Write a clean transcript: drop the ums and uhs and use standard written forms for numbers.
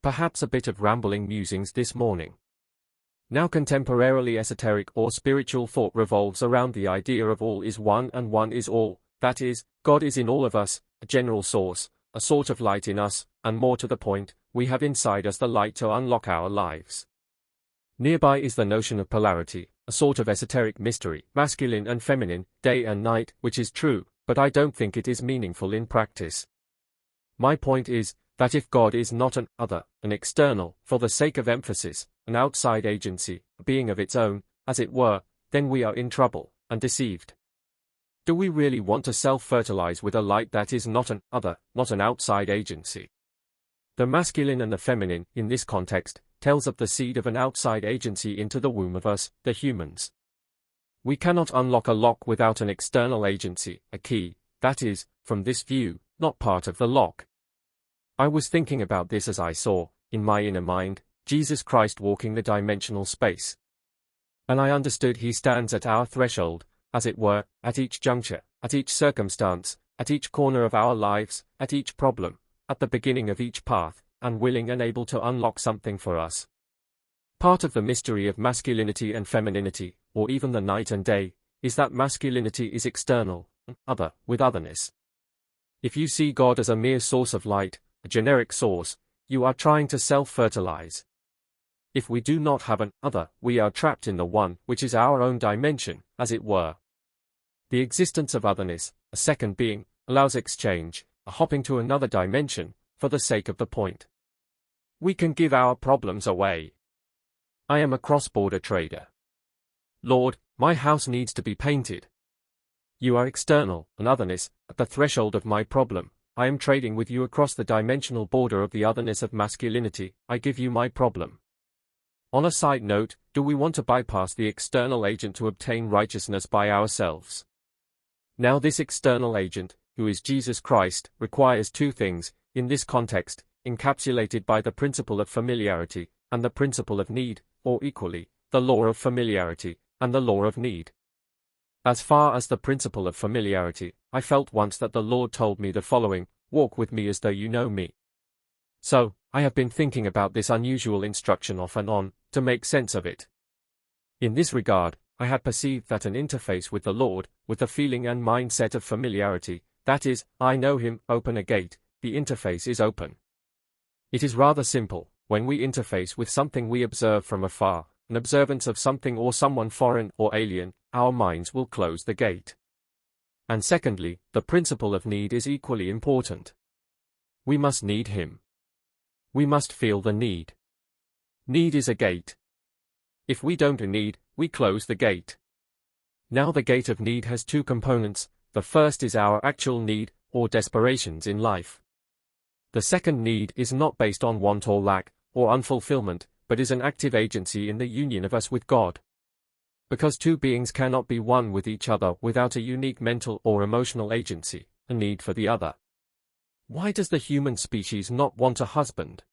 Perhaps a bit of rambling musings this morning. Now contemporarily esoteric or spiritual thought revolves around the idea of all is one and one is all, that is, God is in all of us, a general source, a sort of light in us, and more to the point, we have inside us the light to unlock our lives. Nearby is the notion of polarity, a sort of esoteric mystery, masculine and feminine, day and night, which is true, but I don't think it is meaningful in practice. My point is, that if God is not an other, an external, for the sake of emphasis, an outside agency, a being of its own, as it were, then we are in trouble, and deceived. Do we really want to self-fertilize with a light that is not an other, not an outside agency? The masculine and the feminine, in this context, tells of the seed of an outside agency into the womb of us, the humans. We cannot unlock a lock without an external agency, a key, that is, from this view, not part of the lock. I was thinking about this as I saw, in my inner mind, Jesus Christ walking the dimensional space. And I understood he stands at our threshold, as it were, at each juncture, at each circumstance, at each corner of our lives, at each problem, at the beginning of each path, and willing and able to unlock something for us. Part of the mystery of masculinity and femininity, or even the night and day, is that masculinity is external, other, with otherness. If you see God as a mere source of light, a generic source, you are trying to self-fertilize. If we do not have an other, we are trapped in the one, which is our own dimension, as it were. The existence of otherness, a second being, allows exchange, a hopping to another dimension, for the sake of the point. We can give our problems away. I am a cross-border trader. Lord, my house needs to be painted. You are external, an otherness, at the threshold of my problem. I am trading with you across the dimensional border of the otherness of masculinity. I give you my problem. On a side note, do we want to bypass the external agent to obtain righteousness by ourselves? Now this external agent, who is Jesus Christ, requires two things, in this context, encapsulated by the principle of familiarity, and the principle of need, or equally, the law of familiarity, and the law of need. As far as the principle of familiarity, I felt once that the Lord told me the following: walk with me as though you know me. So, I have been thinking about this unusual instruction off and on, to make sense of it. In this regard, I had perceived that an interface with the Lord, with the feeling and mindset of familiarity, that is, I know him, open a gate, the interface is open. It is rather simple. When we interface with something we observe from afar, an observance of something or someone foreign or alien, our minds will close the gate. And secondly, the principle of need is equally important. We must need him. We must feel the need. Need is a gate. If we don't need, we close the gate. Now the gate of need has two components. The first is our actual need, or desperations in life. The second need is not based on want or lack, or unfulfillment, but is an active agency in the union of us with God. Because two beings cannot be one with each other without a unique mental or emotional agency, a need for the other. Why does the human species not want a husband?